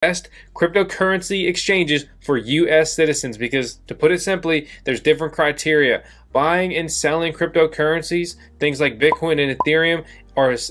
best cryptocurrency exchanges for US citizens, because to put it simply, there's different criteria. Buying and selling cryptocurrencies, things like Bitcoin and Ethereum,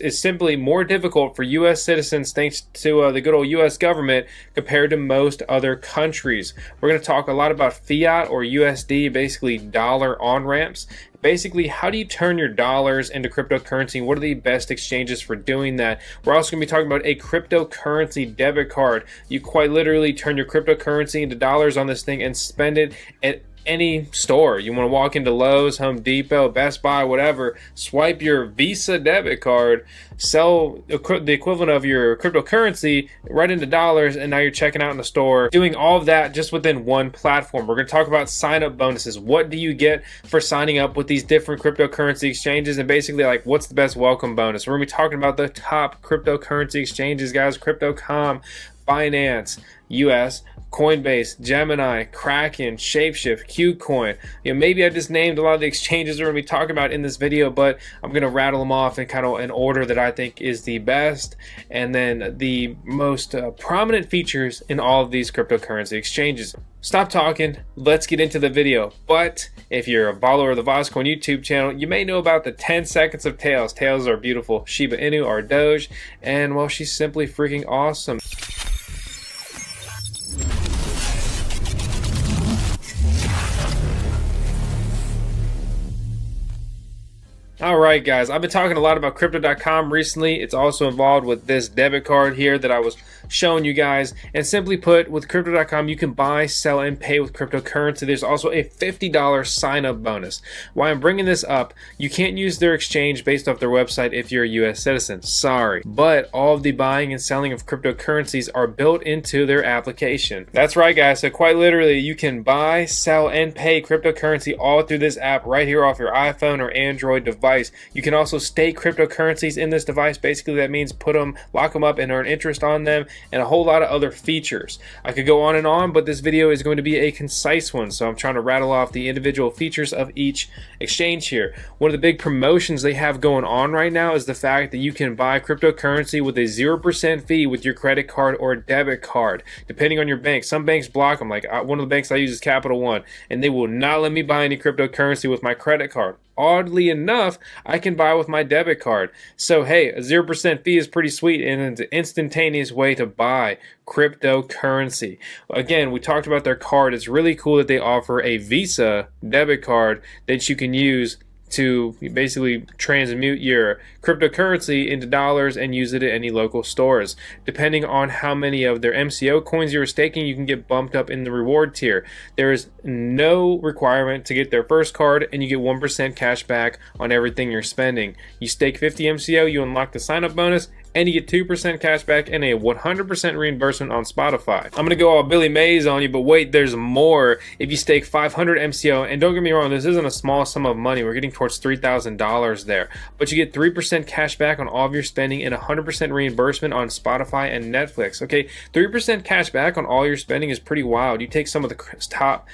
is simply more difficult for US citizens thanks to the good old US government compared to most other countries. We're going to talk a lot about fiat or USD, basically dollar on-ramps. Basically, how do you turn your dollars into cryptocurrency? What are the best exchanges for doing that? We're also going to be talking about a cryptocurrency debit card. You quite literally turn your cryptocurrency into dollars on this thing and spend it at any store. You want to walk into Lowe's, Home Depot, Best Buy, whatever, swipe your Visa debit card, sell the equivalent of your cryptocurrency right into dollars, and now you're checking out in the store, doing all of that just within one platform. We're going to talk about sign-up bonuses. What do you get for signing up with these different cryptocurrency exchanges, and basically like what's the best welcome bonus. We're going to be talking about the top cryptocurrency exchanges, guys. Crypto.com, Binance US, Coinbase, Gemini, Kraken, Shapeshift, KuCoin. Maybe I just named a lot of the exchanges we're going to be talking about in this video, but I'm going to rattle them off in kind of an order that I think is the best, and then the most prominent features in all of these cryptocurrency exchanges. Stop talking, let's get into the video. But if you're a follower of the Bitcoin YouTube channel, you may know about the 10 seconds of tails. Tails are beautiful Shiba Inu, our Doge, and well, she's simply freaking awesome. Alright guys, I've been talking a lot about crypto.com recently. It's also involved with this debit card here that I was showing you guys. And simply put, with crypto.com, you can buy, sell, and pay with cryptocurrency. There's also a $50 sign-up bonus. Why I'm bringing this up, you can't use their exchange based off their website if you're a US citizen. Sorry. But all of the buying and selling of cryptocurrencies are built into their application. That's right guys, so quite literally, you can buy, sell, and pay cryptocurrency all through this app right here off your iPhone or Android device. You can also stake cryptocurrencies in this device. Basically, that means lock them up and earn interest on them, and a whole lot of other features. I could go on, but this video is going to be a concise one, so I'm trying to rattle off the individual features of each exchange here. One of the big promotions they have going on right now is the fact that you can buy cryptocurrency with a 0% fee with your credit card or debit card, depending on your bank. Some banks block them, like one of the banks I use is Capital One, and they will not let me buy any cryptocurrency with my credit card. Oddly enough, I can buy with my debit card. So hey, a 0% fee is pretty sweet, and it's an instantaneous way to buy cryptocurrency. Again, we talked about their card. It's really cool that they offer a Visa debit card that you can use to basically transmute your cryptocurrency into dollars and use it at any local stores. Depending on how many of their MCO coins you're staking, you can get bumped up in the reward tier. There is no requirement to get their first card, and you get 1% cash back on everything you're spending. You stake 50 MCO, you unlock the sign-up bonus, and you get 2% cash back and a 100% reimbursement on Spotify. I'm going to go all Billy Mays on you, but wait, there's more. If you stake 500 MCO, and don't get me wrong, this isn't a small sum of money. We're getting towards $3,000 there. But you get 3% cash back on all of your spending and 100% reimbursement on Spotify and Netflix. Okay, 3% cash back on all your spending is pretty wild. You take some of the top,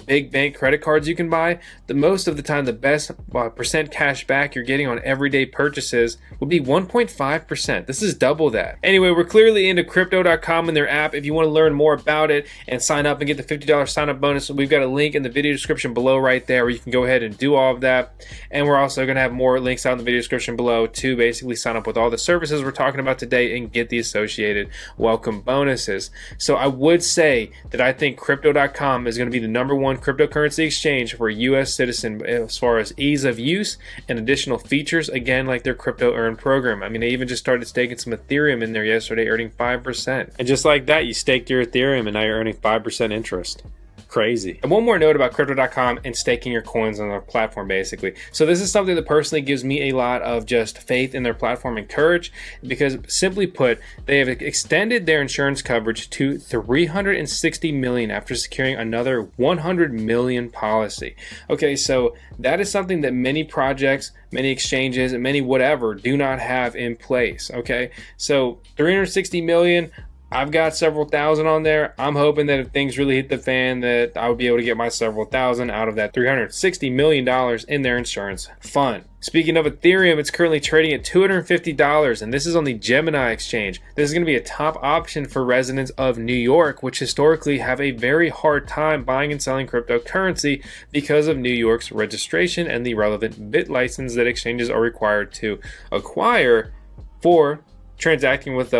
big bank credit cards you can buy. Most of the time, the best percent cash back you're getting on everyday purchases would be 1.5%. This is double that. Anyway, we're clearly into crypto.com and their app. If you want to learn more about it and sign up and get the $50 sign-up bonus, we've got a link in the video description below right there where you can go ahead and do all of that. And we're also going to have more links out in the video description below to basically sign up with all the services we're talking about today and get the associated welcome bonuses. So I would say that I think crypto.com is going to be the #1 cryptocurrency exchange for a US citizen as far as ease of use and additional features, again, like their crypto earn program. I mean, they even just started staking some Ethereum in there yesterday, earning 5%. And just like that, you staked your Ethereum and now you're earning 5% interest. Crazy. And one more note about crypto.com and staking your coins on their platform, basically. So this is something that personally gives me a lot of just faith in their platform and courage, because simply put, they have extended their insurance coverage to 360 million after securing another 100 million policy. Okay, so that is something that many projects, many exchanges, and many whatever do not have in place. Okay, so 360 million. I've got several thousand on there. I'm hoping that if things really hit the fan, that I would be able to get my several thousand out of that $360 million in their insurance fund. Speaking of Ethereum, it's currently trading at $250, and this is on the Gemini exchange. This is going to be a top option for residents of New York, which historically have a very hard time buying and selling cryptocurrency because of New York's registration and the relevant bit license that exchanges are required to acquire for transacting with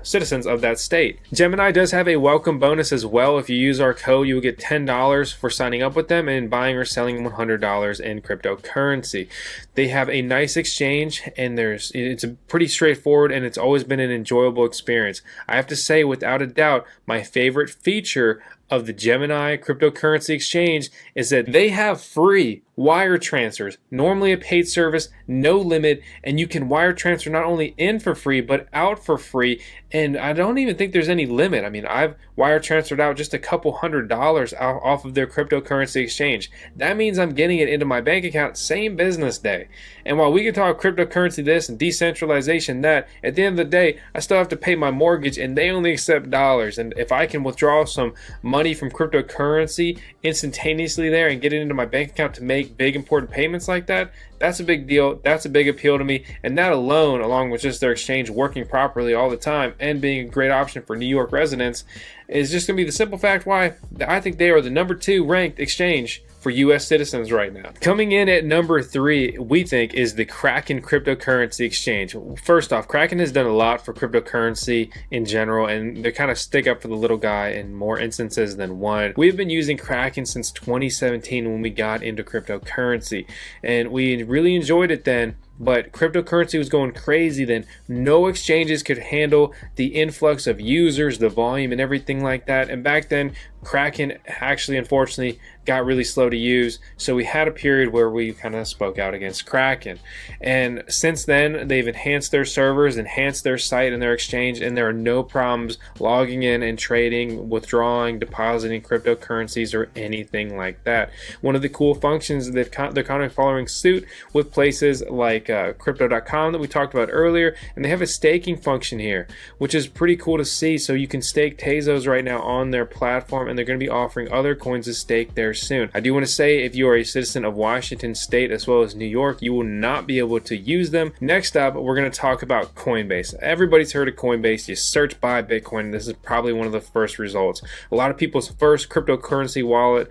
citizens of that state. Gemini does have a welcome bonus as well. If you use our code, you will get $10 for signing up with them and buying or selling $100 in cryptocurrency. They have a nice exchange, and it's a pretty straightforward, and it's always been an enjoyable experience. I have to say, without a doubt, my favorite feature of the Gemini cryptocurrency exchange is that they have free wire transfers, normally a paid service, no limit, and you can wire transfer not only in for free but out for free. And I don't even think there's any limit. I mean, I've wire transferred out just a couple $100 off of their cryptocurrency exchange. That means I'm getting it into my bank account same business day. And while we can talk cryptocurrency this and decentralization that, at the end of the day, I still have to pay my mortgage, and they only accept dollars. And if I can withdraw some money from cryptocurrency instantaneously there and get it into my bank account to make big important payments like that, that's a big deal. That's a big appeal to me. And that alone, along with just their exchange working properly all the time and being a great option for New York residents, is just going to be the simple fact why I think they are the #2 ranked exchange for US citizens right now. Coming in at number 3, we think, is the Kraken cryptocurrency exchange. First off, Kraken has done a lot for cryptocurrency in general, and they kind of stick up for the little guy in more instances than one. We've been using Kraken since 2017 when we got into cryptocurrency, and we really enjoyed it then. But cryptocurrency was going crazy then. No exchanges could handle the influx of users, the volume, and everything like that. And back then, Kraken actually, unfortunately, got really slow to use. So we had a period where we kind of spoke out against Kraken. And since then, they've enhanced their servers, enhanced their site and their exchange, and there are no problems logging in and trading, withdrawing, depositing cryptocurrencies, or anything like that. One of the cool functions they're kind of following suit with places like crypto.com that we talked about earlier, and they have a staking function here, which is pretty cool to see. So you can stake Tezos right now on their platform, and they're going to be offering other coins to stake there soon. I do want to say, if you are a citizen of Washington State as well as New York, you will not be able to use them. Next up, we're going to talk about Coinbase. Everybody's heard of Coinbase. You search buy Bitcoin, this is probably one of the first results. A lot of people's first cryptocurrency wallet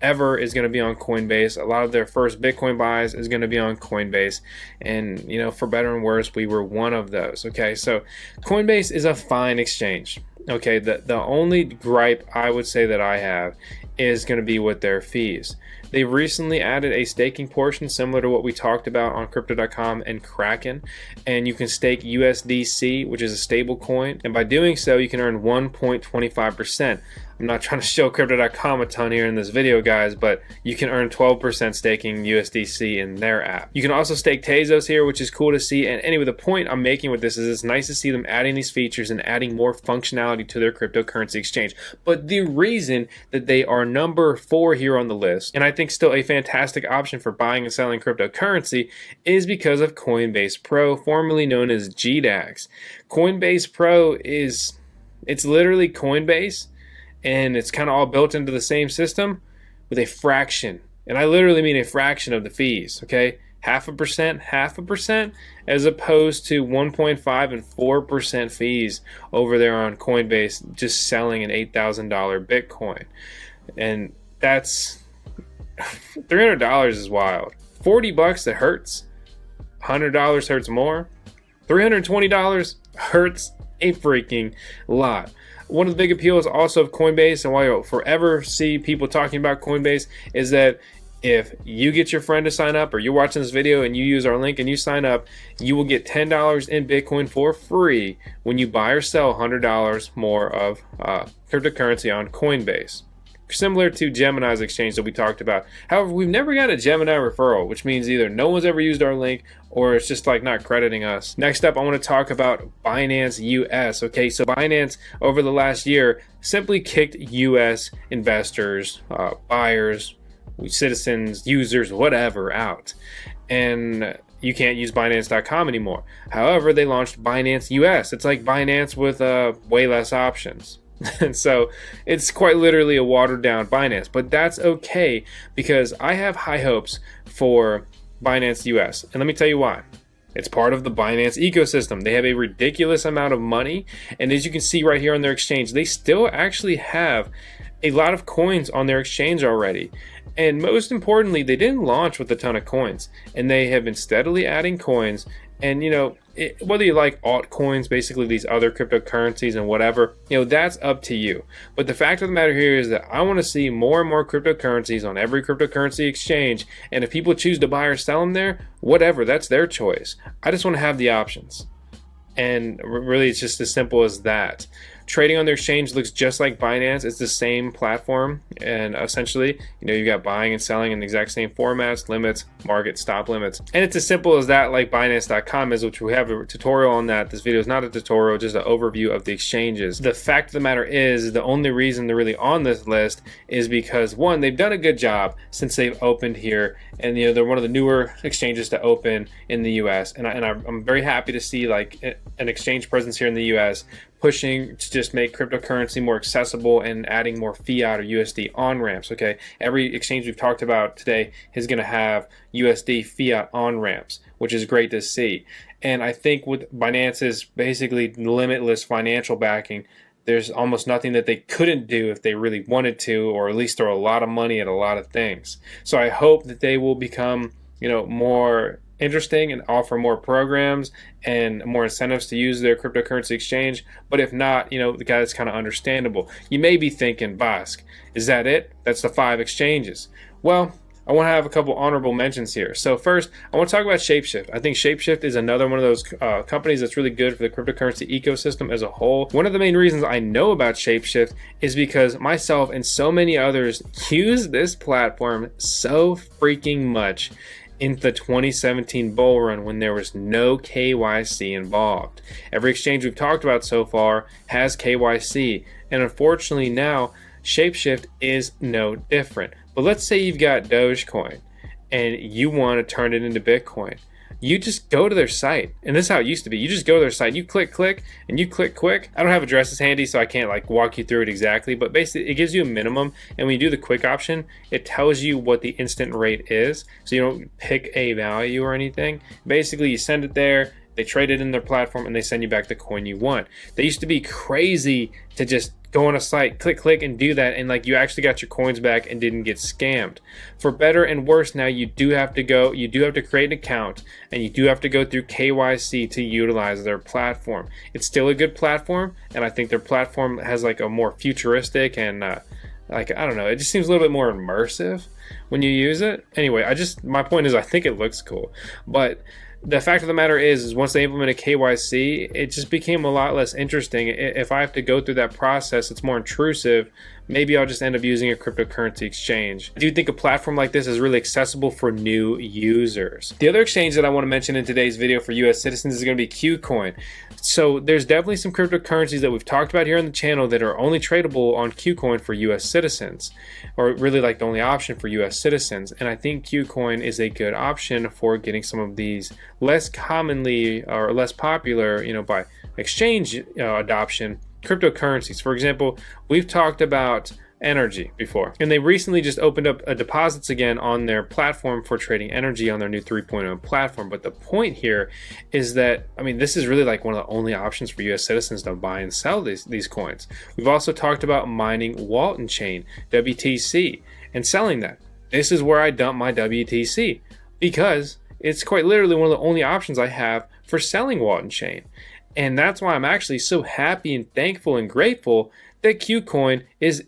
ever is going to be on Coinbase. A lot of their first Bitcoin buys is going to be on Coinbase. And, you know, for better and worse, we were one of those. Okay, so Coinbase is a fine exchange. Okay, the only gripe I would say that I have is going to be with their fees. They recently added a staking portion similar to what we talked about on crypto.com and Kraken, and you can stake USDC, which is a stable coin, and by doing so you can earn 1.25%. I'm not trying to show crypto.com a ton here in this video, guys, but you can earn 12% staking USDC in their app. You can also stake Tezos here, which is cool to see. And anyway, the point I'm making with this is it's nice to see them adding these features and adding more functionality to their cryptocurrency exchange. But the reason that they are number 4 here on the list, and I think still a fantastic option for buying and selling cryptocurrency, is because of Coinbase Pro, formerly known as GDAX. Coinbase Pro it's literally Coinbase, and it's kind of all built into the same system with a fraction, and I literally mean a fraction of the fees, okay? 0.5%, as opposed to 1.5 and 4% fees over there on Coinbase, just selling an $8,000 Bitcoin. And that's $300 is wild. $40 that hurts. $100 hurts more. $320 hurts a freaking lot. One of the big appeals also of Coinbase, and why you'll forever see people talking about Coinbase, is that if you get your friend to sign up, or you're watching this video and you use our link and you sign up, you will get $10 in Bitcoin for free when you buy or sell $100 more of cryptocurrency on Coinbase. Similar to Gemini's exchange that we talked about. However, we've never got a Gemini referral, which means either no one's ever used our link or it's just like not crediting us. Next up, I want to talk about Binance US. Okay, so Binance over the last year simply kicked US investors, buyers, citizens, users, whatever, out. And you can't use Binance.com anymore. However, they launched Binance US. It's like Binance with way less options. And so it's quite literally a watered down Binance, but that's okay because I have high hopes for Binance US. And let me tell you why. It's part of the Binance ecosystem. They have a ridiculous amount of money. And as you can see right here on their exchange, they still actually have a lot of coins on their exchange already. And most importantly, they didn't launch with a ton of coins, and they have been steadily adding coins. And whether you like altcoins, basically these other cryptocurrencies and whatever, that's up to you. But the fact of the matter here is that I want to see more and more cryptocurrencies on every cryptocurrency exchange. And if people choose to buy or sell them there, whatever, that's their choice. I just want to have the options. And really, it's just as simple as that. Trading on their exchange looks just like Binance. It's the same platform, and essentially, you've got buying and selling in the exact same formats, limits, market, stop limits. And it's as simple as that, like Binance.com is, which we have a tutorial on that. This video is not a tutorial, just an overview of the exchanges. The fact of the matter is, the only reason they're really on this list is because, one, they've done a good job since they've opened here, and they're one of the newer exchanges to open in the US. And I'm very happy to see like an exchange presence here in the US pushing to just make cryptocurrency more accessible and adding more fiat or USD on ramps. Okay, every exchange we've talked about today is going to have USD fiat on ramps, which is great to see. And I think with Binance's basically limitless financial backing, there's almost nothing that they couldn't do if they really wanted to, or at least throw a lot of money at a lot of things. So I hope that they will become, more interesting and offer more programs and more incentives to use their cryptocurrency exchange. But if not, that's kind of understandable. You may be thinking, Bosk, is that it? That's the 5 exchanges. Well, I want to have a couple honorable mentions here. So first, I want to talk about Shapeshift. I think Shapeshift is another one of those companies that's really good for the cryptocurrency ecosystem as a whole. One of the main reasons I know about Shapeshift is because myself and so many others use this platform so freaking much in the 2017 bull run when there was no KYC involved. Every exchange we've talked about so far has KYC, and unfortunately now Shapeshift is no different. But let's say you've got Dogecoin and you want to turn it into Bitcoin. You just go to their site, and this is how it used to be. You just go to their site, you click, and you click quick. I don't have addresses handy, so I can't walk you through it exactly, but basically it gives you a minimum, and when you do the quick option, it tells you what the instant rate is, so you don't pick a value or anything. Basically, you send it there, they trade it in their platform, and they send you back the coin you want. They used to be crazy to just go on a site, click, and do that, and you actually got your coins back and didn't get scammed. For better and worse, now you do have to create an account, and you do have to go through KYC to utilize their platform. It's still a good platform, and I think their platform has a more futuristic and I don't know, it just seems a little bit more immersive when you use it. Anyway, my point is I think it looks cool, but the fact of the matter is once they implemented KYC, it just became a lot less interesting. If I have to go through that process, it's more intrusive. Maybe I'll just end up using a cryptocurrency exchange. I do think a platform like this is really accessible for new users. The other exchange that I want to mention in today's video for US citizens is going to be KuCoin. So there's definitely some cryptocurrencies that we've talked about here on the channel that are only tradable on KuCoin for US citizens, or really the only option for US citizens. And I think KuCoin is a good option for getting some of these less commonly or less popular, by exchange adoption, cryptocurrencies. For example, we've talked about energy before, and they recently just opened up deposits again on their platform for trading energy on their new 3.0 platform. But the point here is that, this is really one of the only options for US citizens to buy and sell these coins. We've also talked about mining Walton Chain, WTC, and selling that. This is where I dump my WTC because it's quite literally one of the only options I have for selling Walton Chain. And that's why I'm actually so happy and thankful and grateful that KuCoin is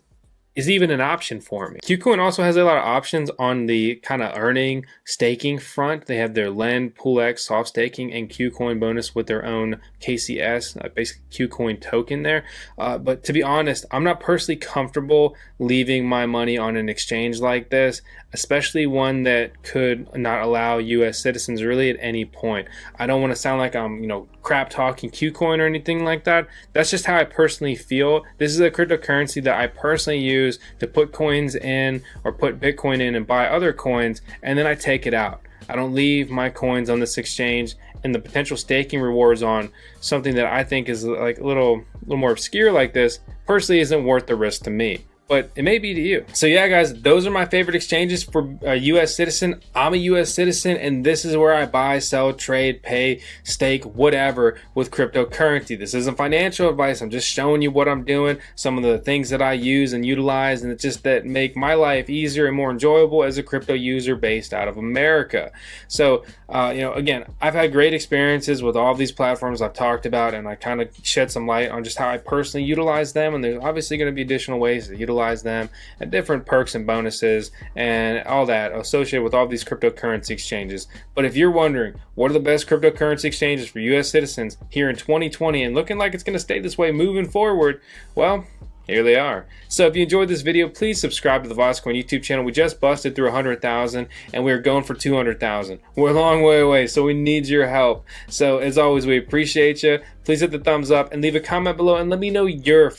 even an option for me. KuCoin also has a lot of options on the kind of earning, staking front. They have their Lend, PoolX, soft staking, and KuCoin bonus with their own KCS, basically KuCoin token there. But to be honest, I'm not personally comfortable leaving my money on an exchange like this, especially one that could not allow US citizens really at any point. I don't want to sound like I'm, crap talking KuCoin or anything like that. That's just how I personally feel. This is a cryptocurrency that I personally use to put coins in or put Bitcoin in and buy other coins, and then I take it out. I don't leave my coins on this exchange, and the potential staking rewards on something that I think is like a little more obscure like this personally isn't worth the risk to me. But it may be to you. So yeah, guys, those are my favorite exchanges for a US citizen. I'm a US citizen, and this is where I buy, sell, trade, pay, stake, whatever with cryptocurrency. This isn't financial advice. I'm just showing you what I'm doing, some of the things that I use and utilize, and it's just that make my life easier and more enjoyable as a crypto user based out of America. So, again, I've had great experiences with all of these platforms I've talked about, and I kind of shed some light on just how I personally utilize them, and there's obviously going to be additional ways to utilize them and different perks and bonuses and all that associated with all these cryptocurrency exchanges. But if you're wondering what are the best cryptocurrency exchanges for US citizens here in 2020 and looking like it's going to stay this way moving forward, well, here they are. So if you enjoyed this video, please subscribe to the Bitcoin YouTube channel. We just busted through 100,000 and we're going for 200,000. We're a long way away, so we need your help. So as always, we appreciate you. Please hit the thumbs up and leave a comment below and let me know your